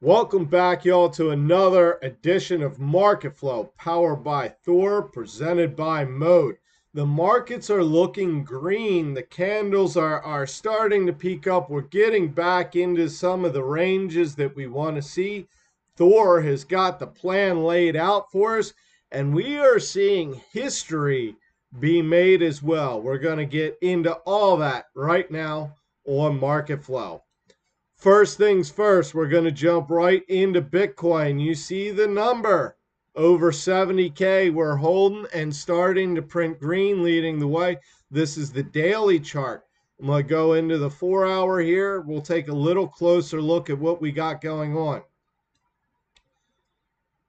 Welcome back, y'all, to another edition of Marketflow, powered by Thor, presented by Mode. The markets are looking green. The candles are starting to peak up. We're getting back into some of the ranges that we want to see. Thor has got the plan laid out for us, and we are seeing history be made as well. We're going to get into all that right now on Marketflow. First things first, we're going to jump right into Bitcoin. You see the number over 70K. We're holding and starting to print green, leading the way. This is the daily chart. I'm going to go into the 4-hour here. We'll take a little closer look at what we got going on.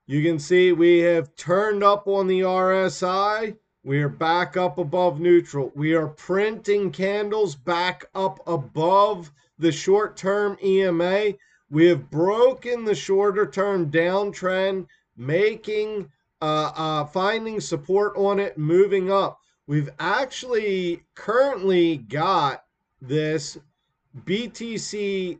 You can see we have turned up on the RSI. We are back up above neutral. We are printing candles back up above the short-term EMA. We have broken the shorter-term downtrend, finding support on it, moving up. We've actually currently got this BTC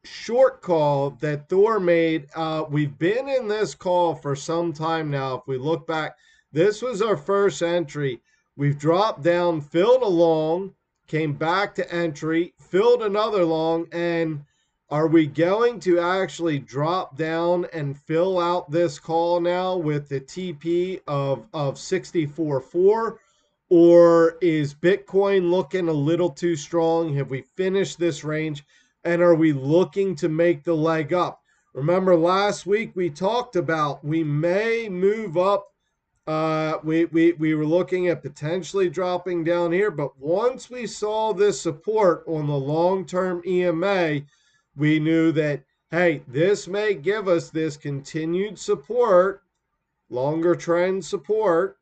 short call that Thor made. We've been in this call for some time now. If we look back, this was our first entry. We've dropped down, filled a long, came back to entry, filled another long, and are we going to actually drop down and fill out this call now with the TP of 64.4? Or is Bitcoin looking a little too strong? Have we finished this range? And are we looking to make the leg up? Remember last week we talked about we may move up. We were looking at potentially dropping down here, but once we saw this support on the long-term EMA, we knew that, hey, this may give us this continued support, longer trend support.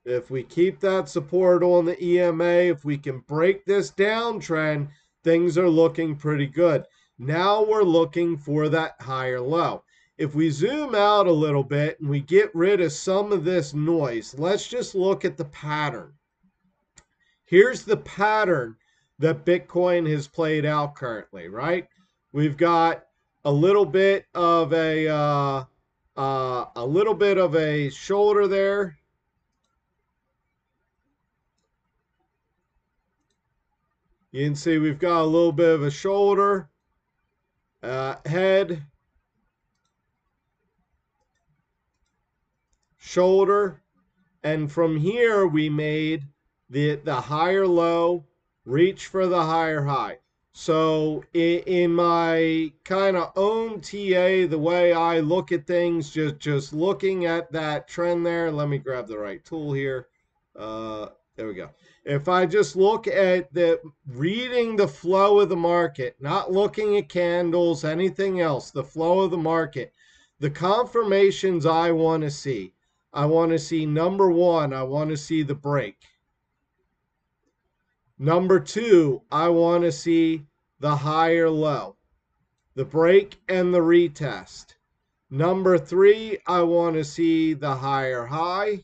If we keep that support on the EMA, if we can break this downtrend, things are looking pretty good. Now we're looking for that higher low. If we zoom out a little bit and we get rid of some of this noise, let's just look at the pattern. Here's the pattern that Bitcoin has played out currently, right? We've got a little bit of a shoulder there. You can see we've got a little bit of a shoulder, head, shoulder, and from here we made the higher low, reach for the higher high. So in my kind of own TA, the way I look at things, just looking at that trend there, let me grab the right tool here. There we go. If I just look at reading the flow of the market, not looking at candles, anything else, the flow of the market, the confirmations I want to see. I want to see, number one, I want to see the break. Number two, I want to see the higher low, the break and the retest. Number three, I want to see the higher high.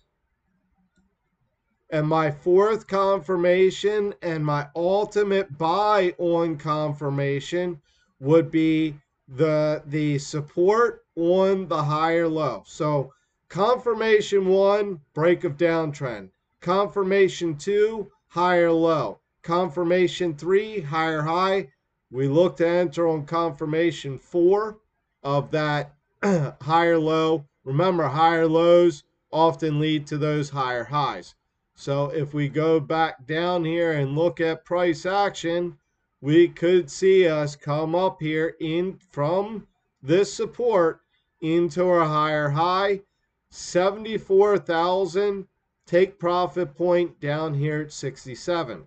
And my fourth confirmation and my ultimate buy on confirmation would be the support on the higher low. So confirmation one, break of downtrend. Confirmation two, higher low. Confirmation three, higher high. We look to enter on confirmation four of that higher low. Remember, higher lows often lead to those higher highs. So if we go back down here and look at price action, we could see us come up here in from this support into our higher high, 74,000, take profit point down here at 67.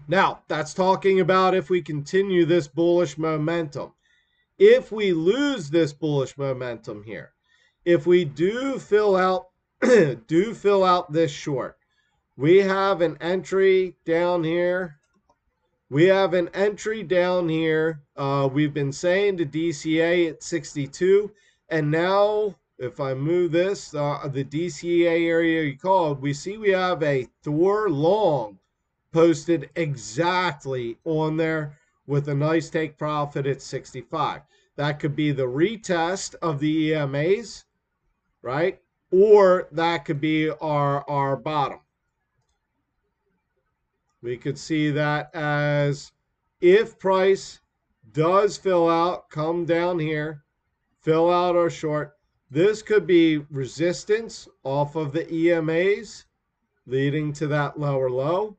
Now, that's talking about if we continue this bullish momentum. If we lose this bullish momentum here, if we do fill out this short, we have an entry down here. We've been saying to DCA at 62, and now if I move this, the DCA area you called, we see we have a THOR long posted exactly on there with a nice take profit at 65. That could be the retest of the EMAs, right? Or that could be our bottom. We could see that as if price does fill out, come down here, fill out our short. This could be resistance off of the EMAs leading to that lower low.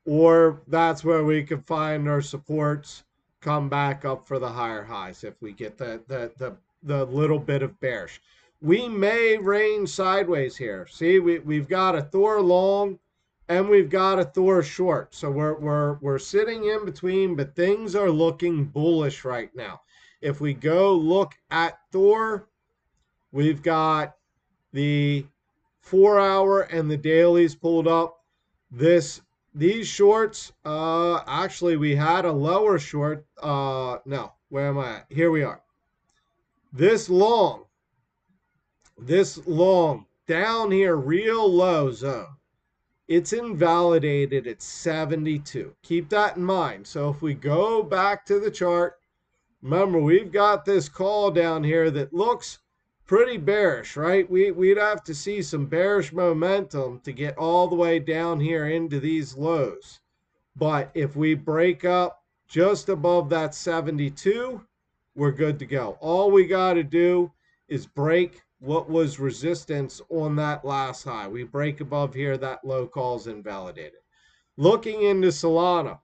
Or that's where we could find our supports, come back up for the higher highs if we get the little bit of bearish. We may range sideways here. See, we've got a THOR long and we've got a THOR short. So we're sitting in between, but things are looking bullish right now. If we go look at THOR, we've got the 4-hour and the dailies pulled up. These shorts, actually we had a lower short. No, where am I at? Here we are. This long down here, real low zone. It's invalidated at 72. Keep that in mind. So if we go back to the chart, remember we've got this call down here that looks pretty bearish, right? We'd have to see some bearish momentum to get all the way down here into these lows. But if we break up just above that 72, we're good to go. All we got to do is break what was resistance on that last high. We break above here, that low call's invalidated. Looking into Solana.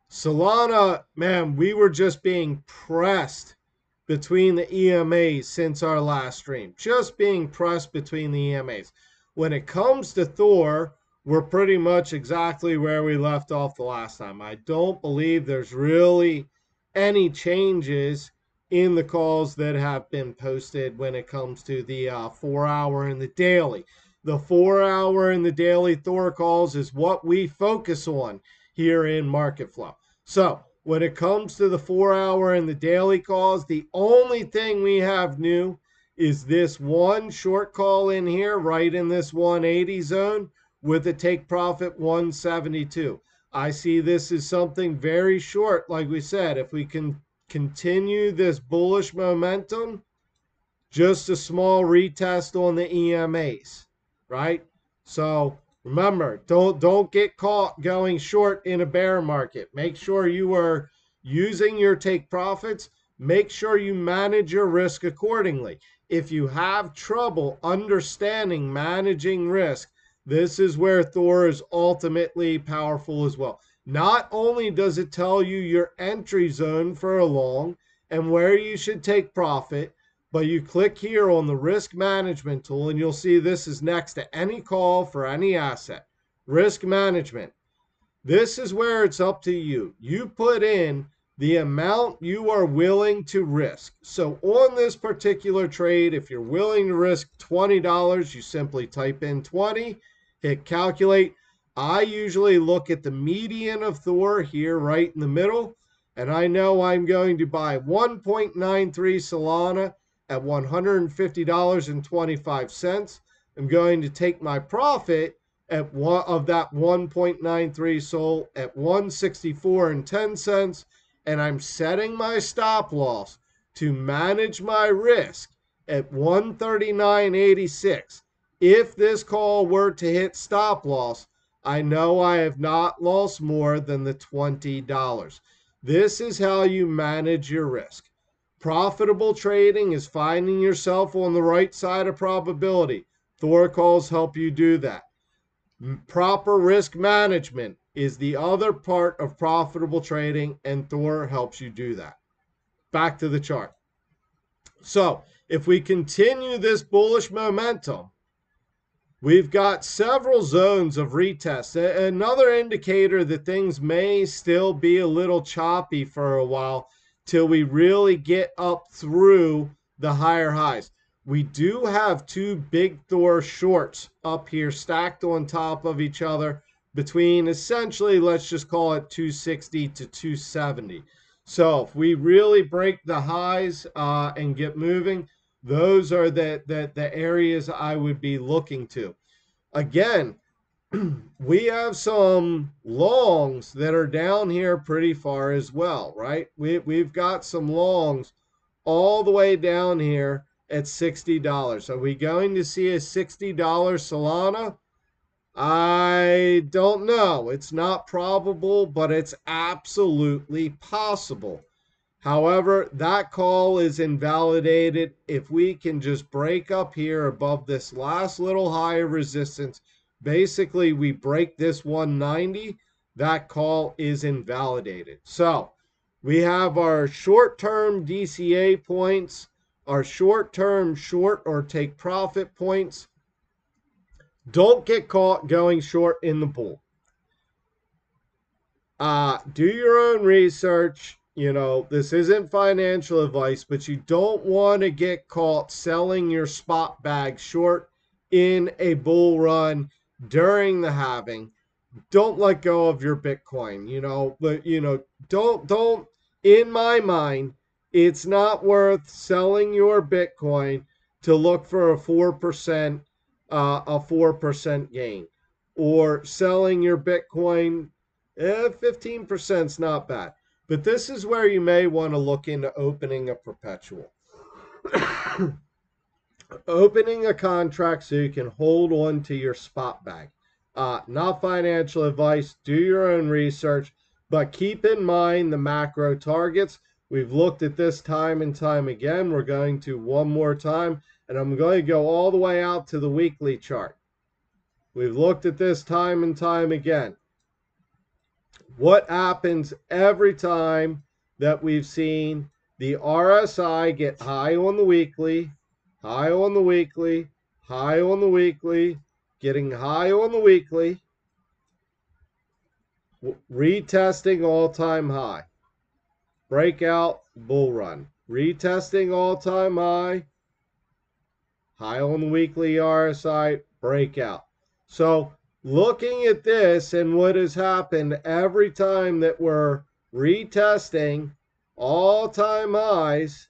Solana, man, we were just being pressed between the EMAs since our last stream. Just being pressed between the EMAs. When it comes to THOR, we're pretty much exactly where we left off the last time. I don't believe there's really any changes in the calls that have been posted when it comes to the 4-hour and the daily. The 4-hour and the daily THOR calls is what we focus on here in Marketflow. So when it comes to the 4-hour and the daily calls, the only thing we have new is this one short call in here, right in this 180 zone with a take profit 172. I see this as something very short. Like we said, if we can continue this bullish momentum, just a small retest on the EMAs, right? So remember, don't get caught going short in a bear market. Make sure you are using your take profits. Make sure you manage your risk accordingly. If you have trouble understanding managing risk, this is where THOR is ultimately powerful as well. Not only does it tell you your entry zone for a long and where you should take profit, but you click here on the risk management tool and you'll see this is next to any call for any asset. Risk management. This is where it's up to you. You put in the amount you are willing to risk. So on this particular trade, if you're willing to risk $20, you simply type in 20, hit calculate. I usually look at the median of THOR here right in the middle, and I know I'm going to buy 1.93 Solana at $150.25. I'm going to take my profit at of that 1.93 Sol at 164.10, and I'm setting my stop loss to manage my risk at 139.86. If this call were to hit stop loss, I know I have not lost more than the $20. This is how you manage your risk. Profitable trading is finding yourself on the right side of probability. THOR calls help you do that. Proper risk management is the other part of profitable trading, and THOR helps you do that. Back to the chart. So if we continue this bullish momentum, we've got several zones of retest. Another indicator that things may still be a little choppy for a while till we really get up through the higher highs. We do have two big THOR shorts up here stacked on top of each other between essentially, let's just call it 260 to 270. So if we really break the highs and get moving, those are the areas I would be looking to. Again, we have some longs that are down here pretty far as well, right? We've got some longs all the way down here at $60. Are we going to see a $60 Solana? I don't know. It's not probable, but it's absolutely possible. However, that call is invalidated. If we can just break up here above this last little high of resistance, basically we break this 190, that call is invalidated. So we have our short-term DCA points, our short-term short or take profit points. Don't get caught going short in the bull. Do your own research. This isn't financial advice, but you don't want to get caught selling your spot bag short in a bull run during the halving. Don't let go of your Bitcoin, but don't in my mind, it's not worth selling your Bitcoin to look for a 4% gain, or selling your Bitcoin 15% is not bad. But this is where you may want to look into opening a perpetual. Opening a contract so you can hold on to your spot bag. Not financial advice. Do your own research, but keep in mind the macro targets. We've looked at this time and time again. We're going to one more time, and I'm going to go all the way out to the weekly chart. We've looked at this time and time again. What happens every time that we've seen the RSI get high on the weekly, high on the weekly, high on the weekly, getting high on the weekly, retesting all-time high, breakout, bull run, retesting all-time high, high on the weekly RSI, breakout. So looking at this and what has happened every time that we're retesting all-time highs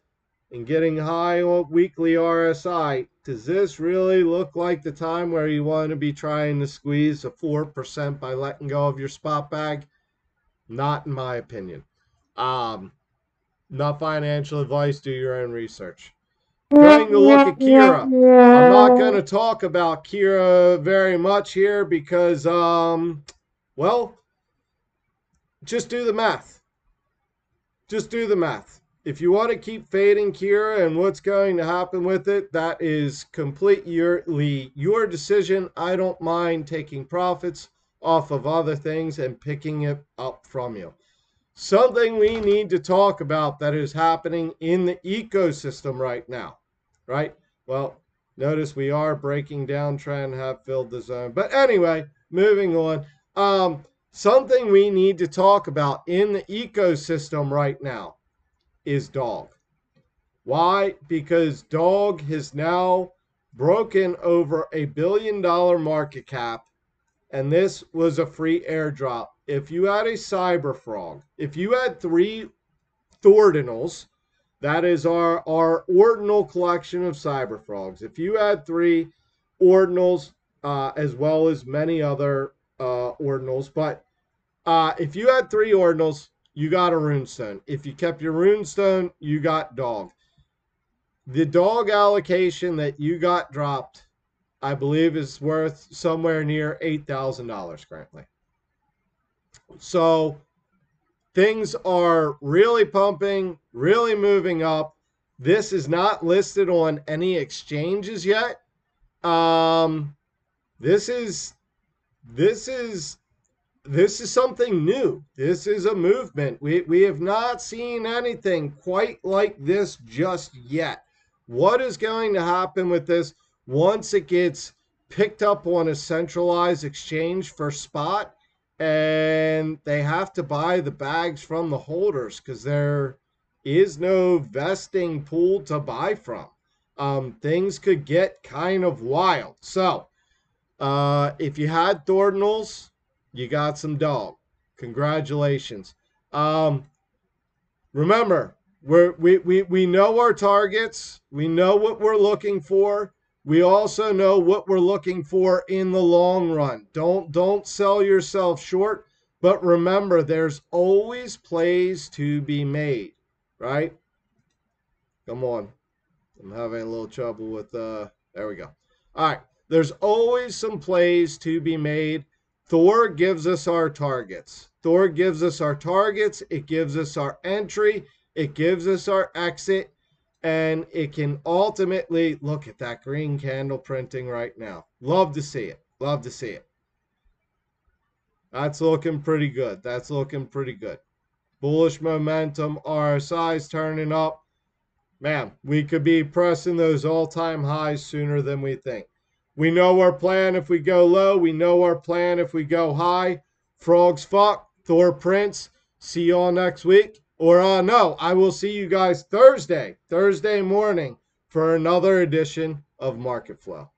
and getting high on weekly RSI, does this really look like the time where you want to be trying to squeeze a 4% by letting go of your spot bag? Not in my opinion. Not financial advice. Do your own research. Going to look at Kira. I'm not going to talk about Kira very much here because, well, just do the math. Just do the math. If you want to keep fading Kira and what's going to happen with it, that is completely your decision. I don't mind taking profits off of other things and picking it up from you. Something we need to talk about that is happening in the ecosystem right now, right? Well, notice we are breaking down, trying to have filled the zone. But anyway, moving on. Something we need to talk about in the ecosystem right now is dog. Why? Because dog has now broken over $1 billion market cap, and this was a free airdrop. If you had a cyber frog, if you had 3 Thordinals, that is our ordinal collection of cyber frogs. If you had 3 ordinals, as well as many other ordinals, but if you had 3 ordinals, you got a runestone. If you kept your runestone, you got dog. The dog allocation that you got dropped, I believe, is worth somewhere near $8,000 currently. So things are really pumping, really moving up. This is not listed on any exchanges yet. This is something new. This is a movement. We have not seen anything quite like this just yet. What is going to happen with this once it gets picked up on a centralized exchange for spot, and they have to buy the bags from the holders because there is no vesting pool to buy from? Things could get kind of wild. So if you had Thordinals, you got some dog. Congratulations. Remember, we know our targets. We know what we're looking for. We also know what we're looking for in the long run. Don't sell yourself short, but remember there's always plays to be made, right? Come on. I'm having a little trouble with there we go. All right. There's always some plays to be made. Thor gives us our targets. Thor gives us our targets. It gives us our entry. It gives us our exit. And it can ultimately look at that green candle printing right now. Love to see it. Love to see it. That's looking pretty good. That's looking pretty good. Bullish momentum. RSI's turning up. Man, we could be pressing those all-time highs sooner than we think. We know our plan if we go low. We know our plan if we go high. Frogs fuck. Thor Prince. See y'all next week. Or no, I will see you guys Thursday morning for another edition of Marketflow.